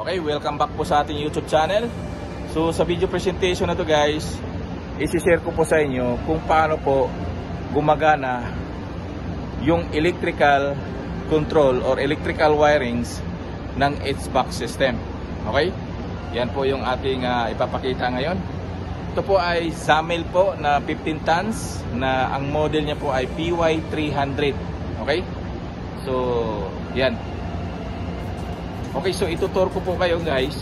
Okay, welcome back po sa ating YouTube channel. So sa video presentation na to guys, isi-share ko po sa inyo kung paano po gumagana yung electrical control or electrical wirings ng HVAC system. Okay? Yan po yung ating ipapakita ngayon. Ito po ay Zamel po na 15 tons na ang model niya po ay PY300. Okay? So, yan. Okay, so itutur ko po kayo guys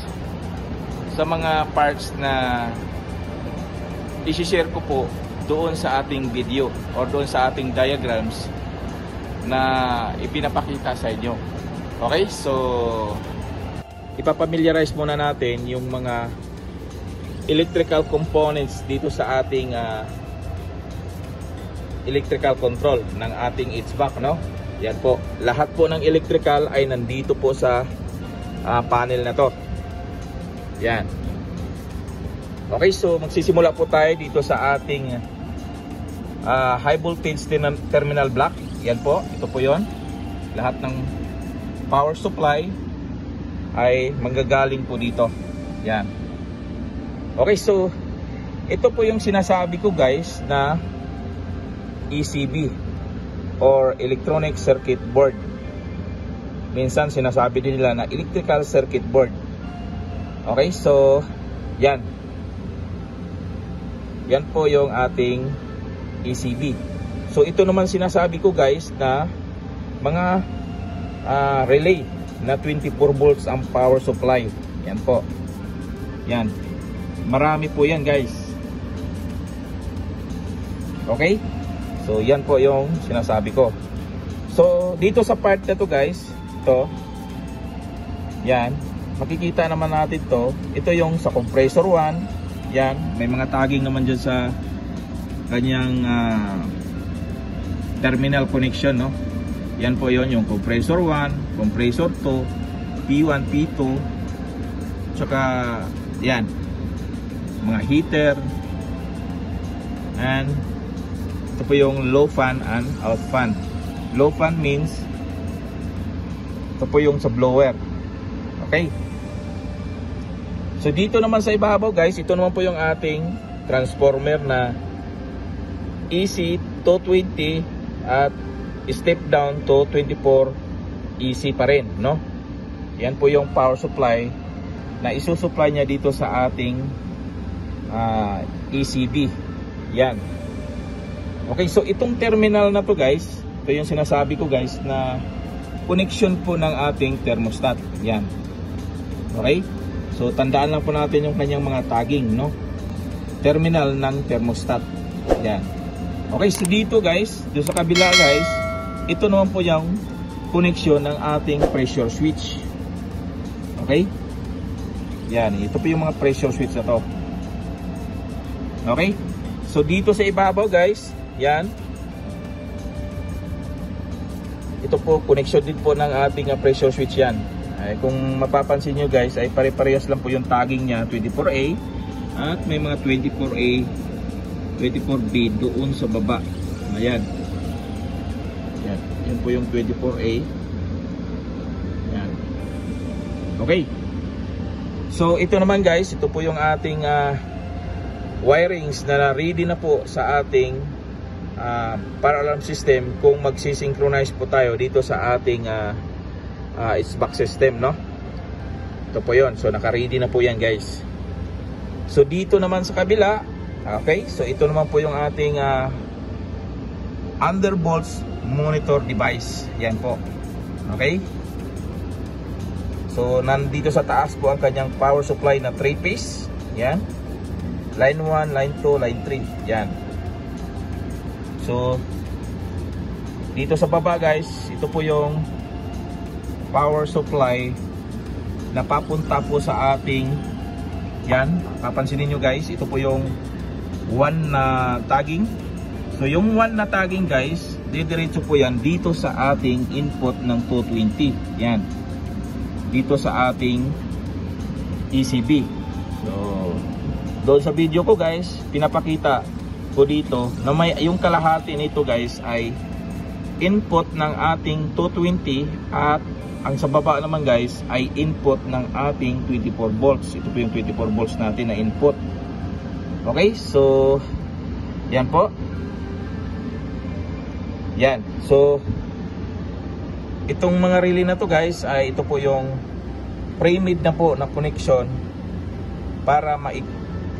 sa mga parts na isi-share ko po doon sa ating video or doon sa ating diagrams na ipinapakita sa inyo. Okay, so ipapamiliarize muna natin yung mga electrical components dito sa ating electrical control ng ating HVAC, no? Yan po, lahat po ng electrical ay nandito po sa panel na to. Yan. Okay, so magsisimula po tayo dito sa ating high voltage terminal block. Yan po, ito po yon. Lahat ng power supply ay manggagaling po dito. Yan. Okay, so ito po yung sinasabi ko guys na ECB or Electronic Circuit Board. Minsan sinasabi din nila na Electrical Circuit Board. Okay, so yan. Yan po yung ating ECB. So ito naman sinasabi ko guys na mga relay na 24 volts ang power supply. Yan po. Yan. Marami po yan guys. Okay? So yan po yung sinasabi ko. So dito sa part na to guys, ito, yan, makikita naman natin to. Ito yung sa compressor 1. Yan, may mga tagging naman dyan sa kanyang terminal connection, no? Yan po yon, yung compressor 1, compressor 2, P1, P2, tsaka yan, mga heater, and ito po yung low fan and out fan. Low fan means ito po yung sa blower. Okay, so dito naman sa ibabaw guys, ito naman po yung ating transformer na EC 220 at step down to 24 EC pa rin, no? Yan po yung power supply na isusupply niya dito sa ating ECB. Yan. Okay, so itong terminal na to guys, ito yung sinasabi ko guys na connection po ng ating thermostat. Yan. Okay, so tandaan lang po natin yung kanyang mga tagging, no? Terminal ng thermostat. Yan. Okay, so dito guys, doon sa kabila guys, ito naman po yung connection ng ating pressure switch. Okay, yan, ito po yung mga pressure switch na to. Okay, so dito sa ibabaw guys, yan, ito po connection din po ng ating pressure switch. Yan ay, kung mapapansin nyo guys, ay pare-parehas lang po yung tagging nya, 24A, at may mga 24A 24B doon sa baba. Ayan. Yan. Yan po yung 24A. Yan. Okay. So ito naman guys, ito po yung ating wirings na ready na po sa ating fire alarm system kung magsisynchronize po tayo dito sa ating HVAC system, no? Ito po yon. So naka-ready na po yan guys. So dito naman sa kabila, okay, so ito naman po yung ating undervolts monitor device. Yan po. Okay, so nandito sa taas po ang kanyang power supply na 3-phase. Yan, line 1, line 2, line 3. Yan. So dito sa baba guys, ito po yung power supply na papunta po sa ating, yan, papansinin nyo guys, ito po yung 1 na tagging. So yung 1 na tagging guys, didiretso po yan dito sa ating input ng 220. Yan, dito sa ating ECB. So doon sa video ko guys, pinapakita ko dito na may yung kalahati nito guys ay input ng ating 220 at ang sa baba naman guys ay input ng ating 24 volts. Ito po yung 24 volts natin na input. Okay, so yan po. Yan. So itong mga relay na to guys ay ito po yung pre-made na po na connection para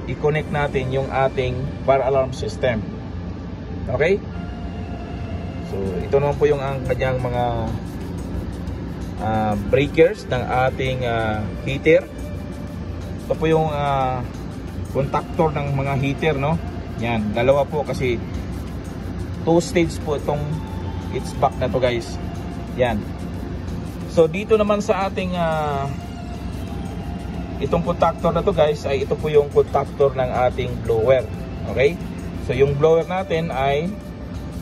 i-connect natin yung ating fire alarm system. Okay? So ito naman po yung ang kanyang mga breakers ng ating heater. Ito po yung contactor ng mga heater, no? Yan, dalawa po kasi 2 stage po itong HVAC na to guys. Yan. So dito naman sa ating itong contactor na to guys ay ito po yung contactor ng ating blower. Okay? So yung blower natin ay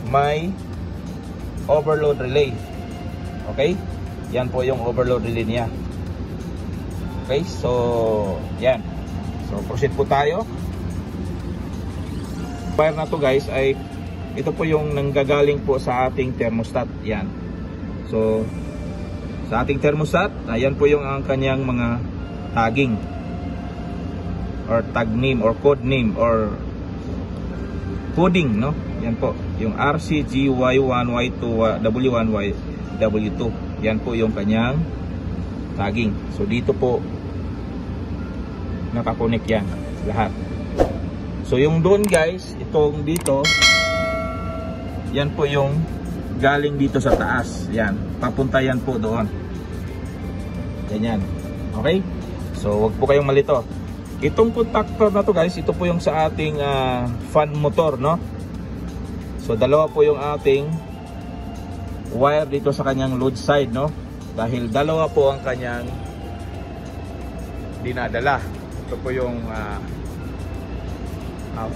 may overload relay. Okay? Yan po yung overload relay niya. Okay, so yan. So proceed po tayo. Wire na to guys ay ito po yung nanggagaling po sa ating thermostat. Yan. So sa ating thermostat, ayan po yung ang kanyang mga tagging or tag name or code name or coding, no? Yan po, yung RCGY1, Y2, W1, W2. Yan po yung kanyang tagging. So dito po nakakonek yan lahat. So yung doon guys, itong dito, yan po yung galing dito sa taas. Yan, papunta yan po doon. Ganyan. Okay? So wag po kayong malito. Itong contactor na to guys, ito po yung sa ating fan motor, no? So dalawa po yung ating wire dito sa kanyang load side, no? Dahil dalawa po ang kanyang dinadala. Ito po yung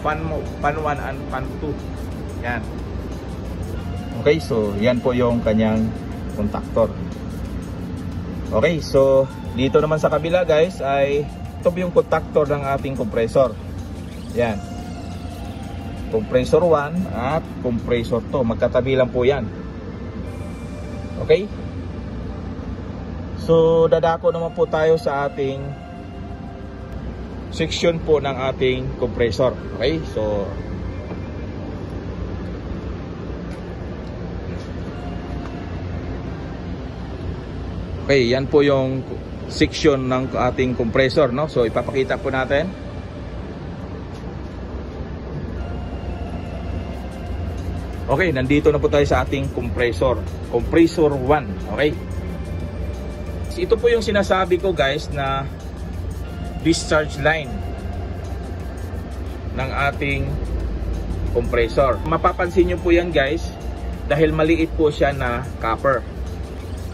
fan 1 and fan 2. Yan. Okay, so yan po yung kanyang contactor. Okay, so dito naman sa kabila guys ay ito po yung contactor ng ating compressor. Yan. Compressor 1 at compressor 2. Magkatabi lang po yan. Okay? So dadako naman po tayo sa ating section po ng ating compressor. Okay? So okay, yan po yung section ng ating compressor, no? So ipapakita po natin. Okay, nandito na po tayo sa ating compressor. Compressor 1, okay? So, ito po yung sinasabi ko guys na discharge line ng ating compressor. Mapapansin nyo po yan guys dahil maliit po siya na copper.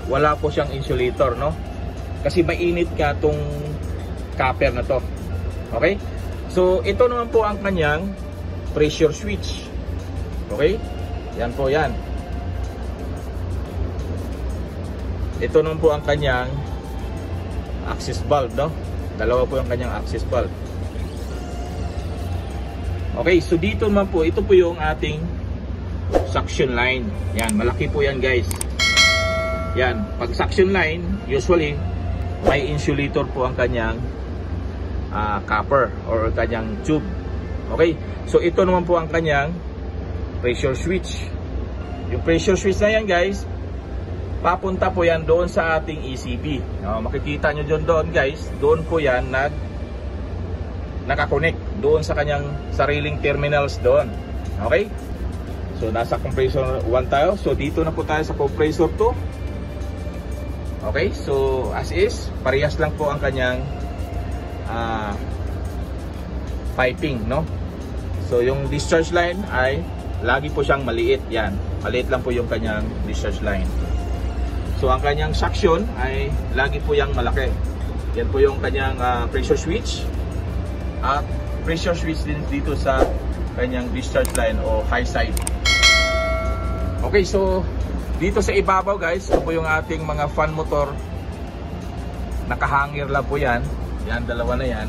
Wala po siyang insulator, no? Kasi mainit ka tong copper na to. Okay? So ito naman po ang kanyang pressure switch. Okay? Yan po yan. Ito naman po ang kanyang access valve, no? Dalawa po yung kanyang access valve. Okay, so dito naman po, ito po yung ating suction line. Yan, malaki po yan guys. Yan, pag suction line, usually may insulator po ang kanyang copper or kanyang tube. Okay, so ito naman po ang kanyang pressure switch. Yung pressure switch na yan guys, papunta po yan doon sa ating ECB. Makikita nyo doon guys, doon po yan nakakonect doon sa kanyang sariling terminals doon. Okay, so nasa compressor 1 tayo. So dito na po tayo sa compressor 2. Okay, so as is, parehas lang po ang kanyang piping, no? So yung discharge line ay lagi po siyang maliit. Yan, maliit lang po yung kanyang discharge line. So ang kanyang suction ay lagi po yang malaki. Yan po yung kanyang pressure switch. At pressure switch din dito sa kanyang discharge line o high side. Okay, so dito sa ibabaw guys, ito po yung ating mga fan motor. Nakahangir lang po yan. Yan, dalawa na yan.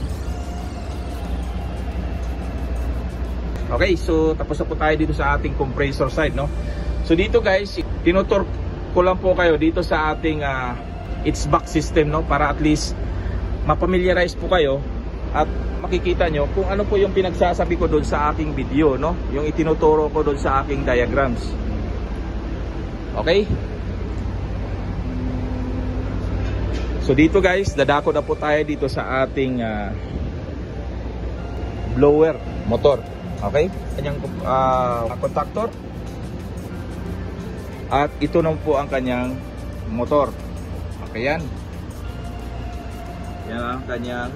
Okay, so tapos na po tayo dito sa ating compressor side, no? So dito guys, tinutur ko lang po kayo dito sa ating HVAC system, no, para at least mapamiliarize po kayo at makikita nyo kung ano po yung pinagsasabi ko doon sa aking video, no, yung itinuturo ko doon sa aking diagrams. Okay? So dito guys, dadako na po tayo dito sa ating blower motor. Okay? Kanyang contactor. At ito na po ang kanyang motor. Okay yan. Yan ang kanyang.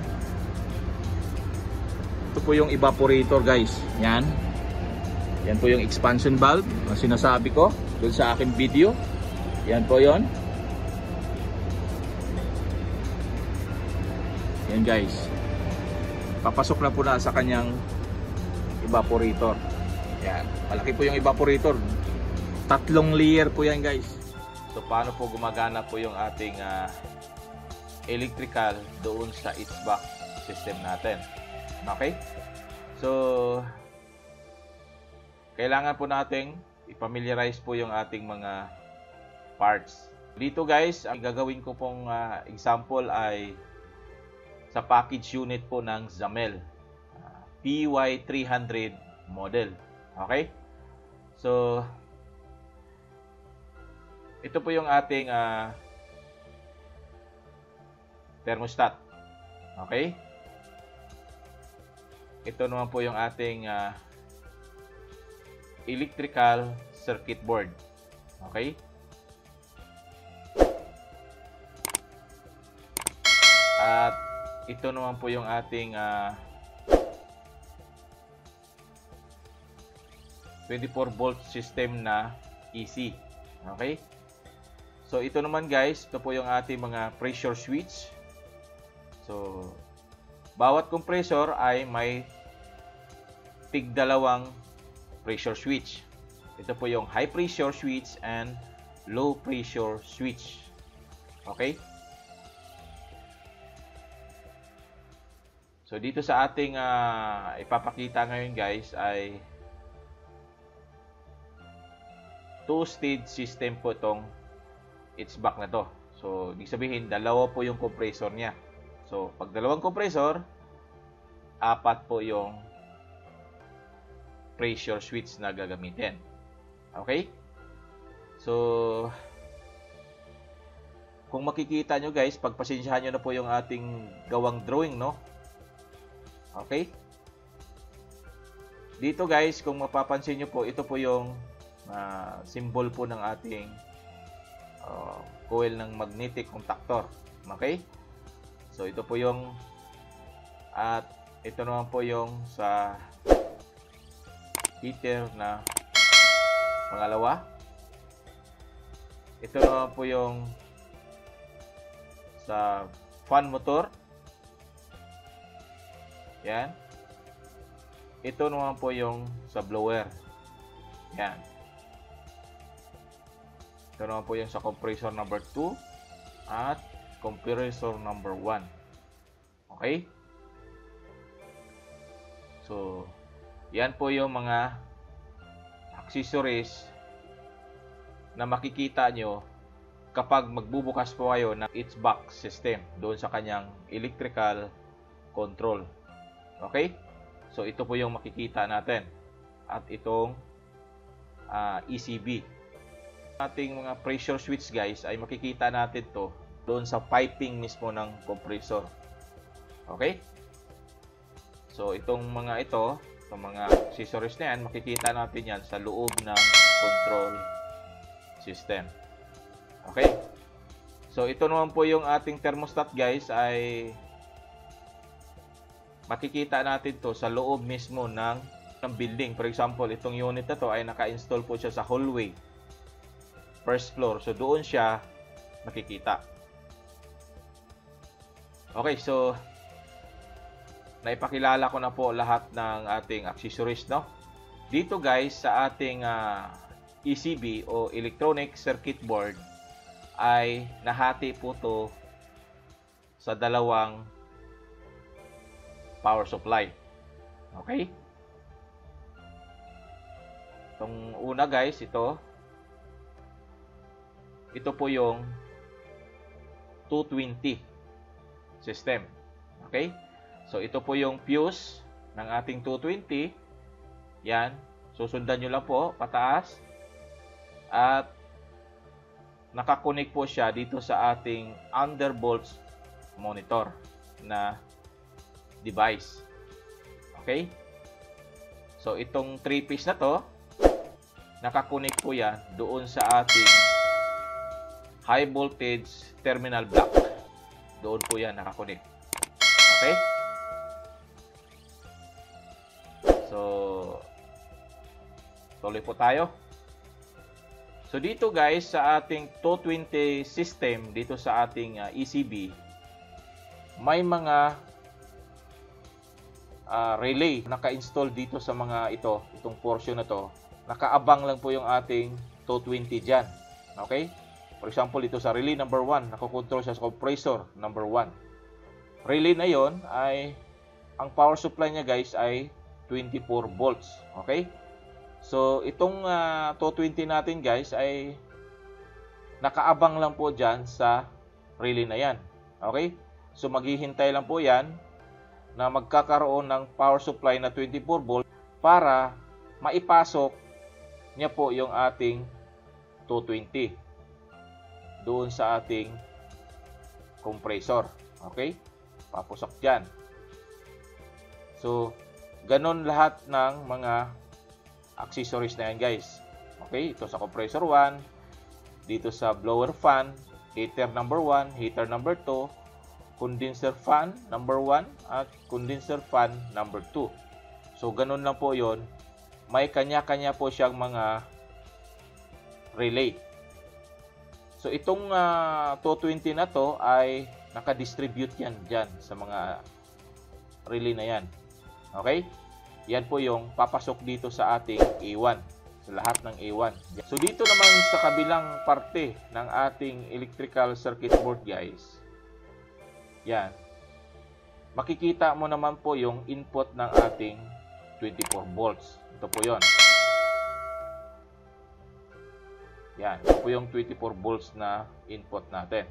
Ito po yung evaporator guys. Yan. Yan po yung expansion valve na sinasabi ko doon sa aking video. Yan po yon. Yan guys. Papasok na po na sa kanyang evaporator. Yan. Malaki po yung evaporator. 3 layer po yan guys. So paano po gumagana po yung ating electrical doon sa HVAC system natin. Okay? So kailangan po nating i-familiarize po yung ating mga parts. Dito guys, ang gagawin ko pong example ay sa package unit po ng Zamel PY300 model. Okay? So ito po yung ating thermostat. Okay? Ito naman po yung ating electrical circuit board. Okay? At ito naman po yung ating 24 volt system na AC. Okay? So ito naman guys, ito po yung ating mga pressure switch. So bawat compressor ay may tig-dalawang pressure switch. Ito po yung high pressure switch and low pressure switch. Okay? So dito sa ating ipapakita ngayon guys ay 2-stage system po itong HVAC na to. So ibig sabihin dalawa po yung compressor niya. So pag dalawang compressor, 4 po yung pressure switch na gagamitin. Okay? So kung makikita nyo guys, pagpasensyahan nyo na po yung ating gawang drawing, no? Okay? Dito guys, kung mapapansin nyo po, ito po yung symbol po ng ating coil ng magnetic contactor. Okay? So ito po yung at ito naman po yung sa heater na pangalawa. Ito naman po yung sa fan motor. Yan. Ito naman po yung sa blower. Yan. Ito naman po yung sa compressor number 2 at compressor number 1. Okay? So, yan po yung mga accessories na makikita nyo kapag magbubukas po kayo ng HVAC system doon sa kanyang electrical control. Okay? So, ito po yung makikita natin. At itong ECB. Ating mga pressure switch guys ay makikita natin to doon sa piping mismo ng compressor. Okay? So, itong mga ito, itong mga accessories na yan, makikita natin yan sa loob ng control system. Okay? So, ito naman po yung ating thermostat guys ay makikita natin to sa loob mismo ng building. For example, itong unit na to ay naka-install po siya sa hallway. First floor. So, doon siya makikita. Okay, so naipakilala ko na po lahat ng ating accessories, no? Dito guys, sa ating ECB o Electronic Circuit Board ay nahati po to sa dalawang power supply. Okay? Itong una guys, ito po yung 220 system. Okay? So, ito po yung fuse ng ating 220. Yan. Susundan nyo lang po, pataas. At nakakonek po siya dito sa ating undervolts monitor na device. Okay? So, itong 3-piece na to, nakakonek po yan doon sa ating high voltage terminal block. Doon po yan nakakonek. Okay? So, tuloy po tayo. So, dito guys, sa ating 220 system, dito sa ating ECB, may mga relay naka-install dito sa mga itong portion na to. Nakaabang lang po yung ating 220 dyan. Okay? For example, ito sa relay number 1, nakokontrol siya sa compressor number 1. Relay na yon ay, ang power supply niya guys ay 24 volts. Okay? So, itong 220 natin guys ay nakaabang lang po dyan sa relay na yan. Okay? So, maghihintay lang po yan na magkakaroon ng power supply na 24 volt para maipasok niya po yung ating 220 doon sa ating compressor. Okay? Papusok dyan. So, ganun lahat ng mga accessories na yan guys. Okay? Ito sa compressor 1, dito sa blower fan, heater number 1, heater number 2, condenser fan number 1 at condenser fan number 2. So, ganun lang po yon. May kanya-kanya po siyang mga relay. So, itong 220 na to ay naka-distribute yan dyan sa mga relay na yan. Okay? Yan po yung papasok dito sa ating A1. Sa lahat ng A1. So, dito naman sa kabilang parte ng ating electrical circuit board guys, yan. Makikita mo naman po yung input ng ating 24 volts. Ito po yon. Yan. Ito po yung 24 volts na input natin.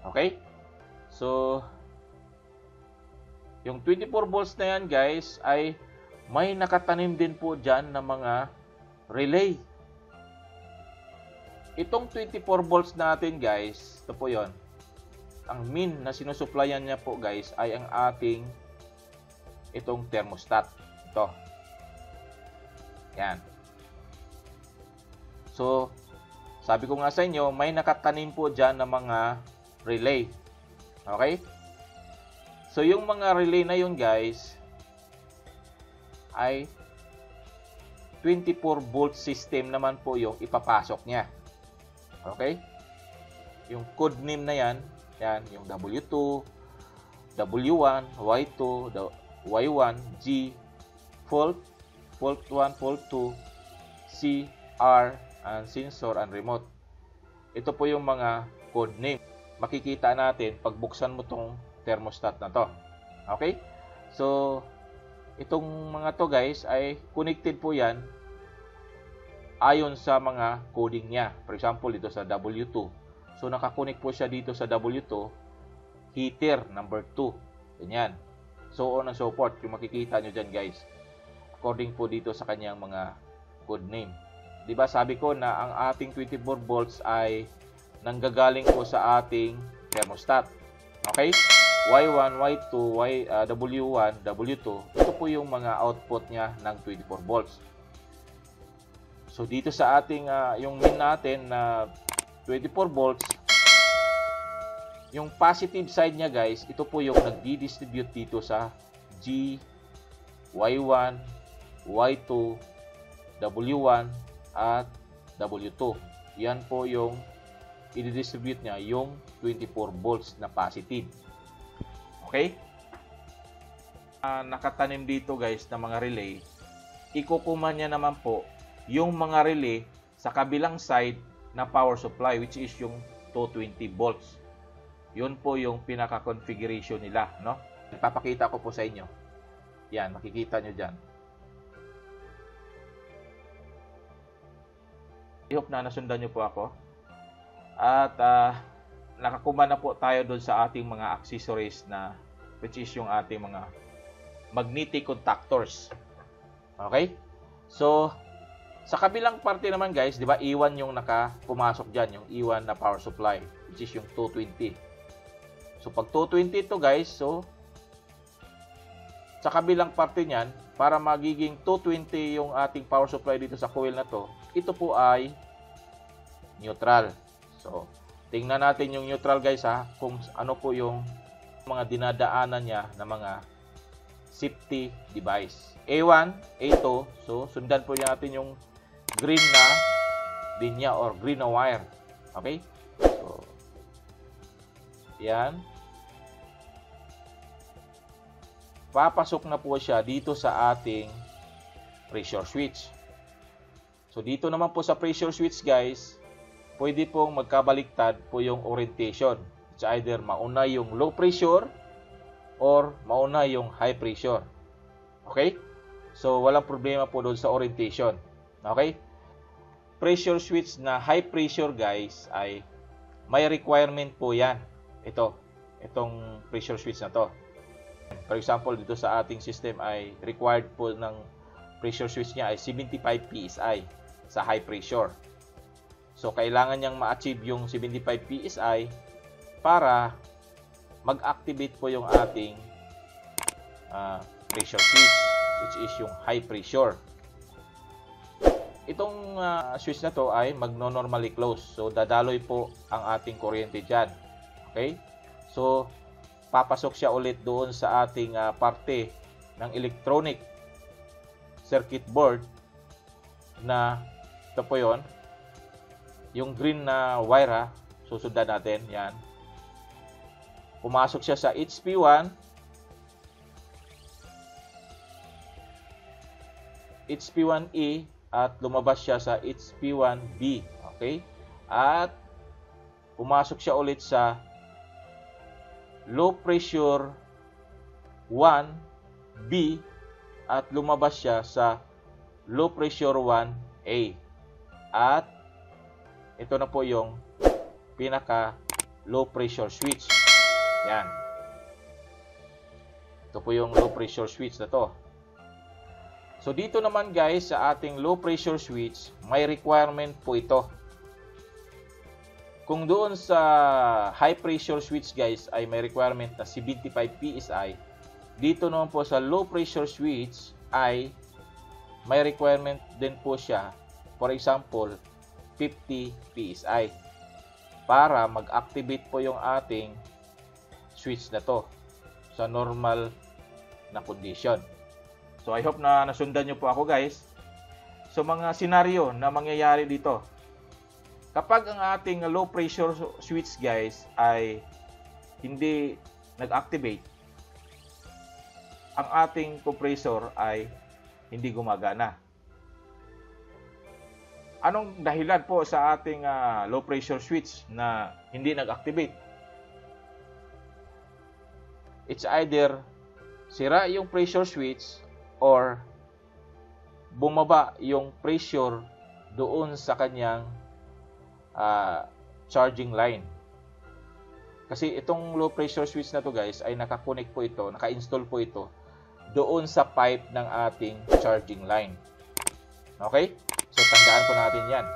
Okay? So, yung 24 volts na yan guys ay may nakatanim din po dyan na mga relay. Itong 24 volts natin guys, ito po yon. Ang min na sinusuplayan niya po guys ay ang ating itong thermostat. Ito. Yan. So, sabi ko nga sa inyo, may nakatanim po dyan na mga relay. Okay? So, yung mga relay na yun guys ay 24 volt system naman po yung ipapasok niya. Okay? Yung code name na yan, yung W2, W1, Y2, Y1, G, fault 1, fault 2, C, R, and sensor and remote. Ito po yung mga code name. Makikita natin pag buksan mo tong thermostat na to. Okay? So, itong mga to guys ay connected po yan ayon sa mga coding niya. For example, dito sa W2. So, nakakonek po siya dito sa W2, heater number 2. Ganyan. So on and so forth. Yung makikita nyo dyan guys. According po dito sa kanyang mga code name. Diba sabi ko na ang ating 24 volts ay nanggagaling po sa ating thermostat. Okay? Y1, Y2, W1, W2. Ito po yung mga output niya ng 24 volts. So dito sa ating, yung min natin na 24 volts, yung positive side niya guys, ito po yung nagdi-distribute dito sa G, Y1, Y2, W1, at W2. Yan po yung i-distribute niya, yung 24 volts na positive. Okay? Nakatanim dito guys na mga relay, ikukuman niya naman po yung mga relay sa kabilang side na power supply, which is yung 220 volts. Yun po yung pinaka-configuration nila, no? Ipapakita ko po sa inyo. Yan, makikita nyo dyan. I hope na nasundan nyo po ako. At nakakuha na po tayo doon sa ating mga accessories na which is yung ating mga magnetic contactors. Okay? So, sa kabilang parte naman guys, di ba, E1 yung pumasok dyan, yung E1 na power supply, which is yung 220. So, pag 220 ito guys, so, sa kabilang parte niyan, para magiging 220 yung ating power supply dito sa coil na to, ito po ay neutral. So, tingnan natin yung neutral guys ha, kung ano po yung mga dinadaanan niya na mga safety device. A1, A2, so sundan po natin yung green na linya or green na wire. Okay? So, yan. Papasok na po siya dito sa ating pressure switch. So, dito naman po sa pressure switch guys, pwede pong magkabaliktad po yung orientation. It's either mauna yung low pressure or mauna yung high pressure. Okay? So, walang problema po doon sa orientation. Okay? Pressure switch na high pressure guys ay may requirement po yan. Itong pressure switch na to. For example, dito sa ating system ay required po ng pressure switch niya ay 75 PSI sa high pressure. So, kailangan niyang ma-achieve yung 75 PSI para mag-activate po yung ating pressure switch, which is yung high pressure. Itong switch na to ay magno-normally close. So, dadaloy po ang ating kuryente dyan. Okay? So, papasok siya ulit doon sa ating parte ng electronic circuit board na ito po yun. Yung green na wire susundan natin. Yan. Pumasok siya sa HP1, HP1E at lumabas siya sa HP1B. Okay? At pumasok siya ulit sa low pressure 1B at lumabas siya sa low pressure 1A. At ito na po yung pinaka low pressure switch. Yan. Ito po yung low pressure switch na to. So dito naman guys sa ating low pressure switch, may requirement po ito. Kung doon sa high pressure switch guys ay may requirement na 75 PSI, dito naman po sa low pressure switch ay may requirement din po siya, for example, 50 PSI para mag-activate po yung ating switch na to sa normal na condition. So I hope na nasundan nyo po ako guys. So mga senaryo na mangyayari dito. Kapag ang ating low pressure switch guys ay hindi nag-activate, ang ating compressor ay hindi gumagana. Anong dahilan po sa ating low pressure switch na hindi nag-activate? It's either sira yung pressure switch or bumaba yung pressure doon sa kanyang charging line. Kasi itong low pressure switch na to guys ay naka-connect po ito, naka-install po ito doon sa pipe ng ating charging line. Okay? So tandaan po natin yan.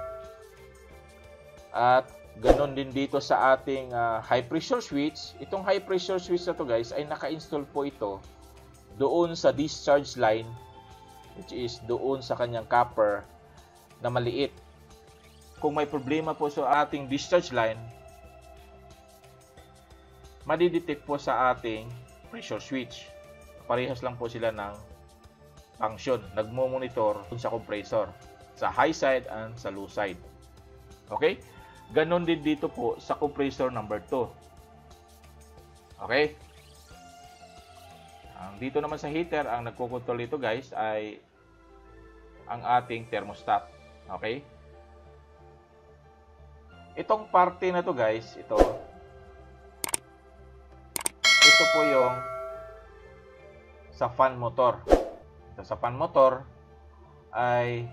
At ganon din dito sa ating high pressure switch. Itong high pressure switch na to guys ay naka-install po ito doon sa discharge line, which is doon sa kanyang copper na maliit. Kung may problema po sa ating discharge line, madidetect po sa ating pressure switch. Parehas lang po sila ng function. Nagmo-monitor sa compressor, sa high side and sa low side. Okay? Ganon din dito po sa compressor number 2. Okay? Dito naman sa heater, ang nagkokontrol ito guys ay ang ating thermostat. Okay? Itong parte na to guys, ito po yung sa fan motor. Ito sa fan motor ay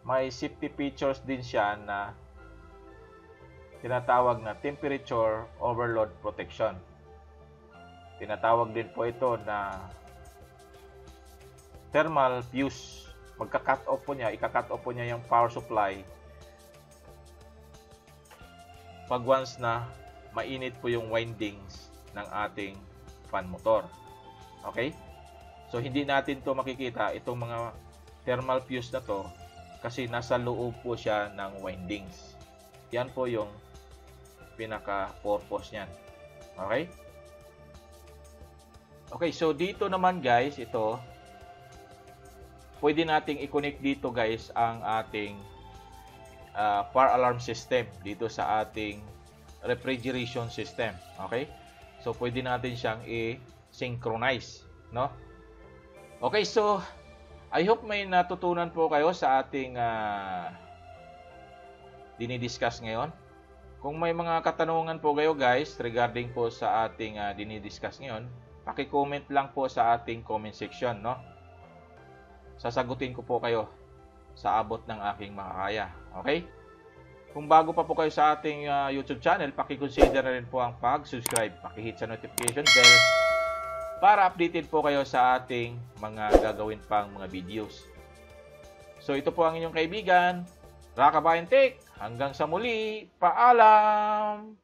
may safety features din siya na tinatawag na temperature overload protection. Tinatawag din po ito na thermal fuse. Magka-cut off po niya, ika-cut off po niya yung power supply pag once na mainit po yung windings ng ating fan motor. Okay? So hindi natin to makikita itong mga thermal fuse na to kasi nasa loob po siya ng windings. Yan po yung pinaka-purpose niyan. Okay? Okay, so dito naman guys, ito pwede nating i-connect dito guys ang ating fire alarm system dito sa ating refrigeration system. Okay? So pwede natin siyang i-synchronize, no? Okay, so I hope may natutunan po kayo sa ating dinidiscuss ngayon. Kung may mga katanungan po kayo guys regarding po sa ating dinidiscuss ngayon, paki-comment lang po sa ating comment section, no? Sasagutin ko po kayo sa abot ng aking makakaya. Okay? Kung bago pa po kayo sa ating YouTube channel, paki-consider na rin po ang pag-subscribe. Paki-hit sa notification bell para updated po kayo sa ating mga gagawin pang mga videos. So ito po ang inyong kaibigan, Rakabayan Tech. Hanggang sa muli, paalam!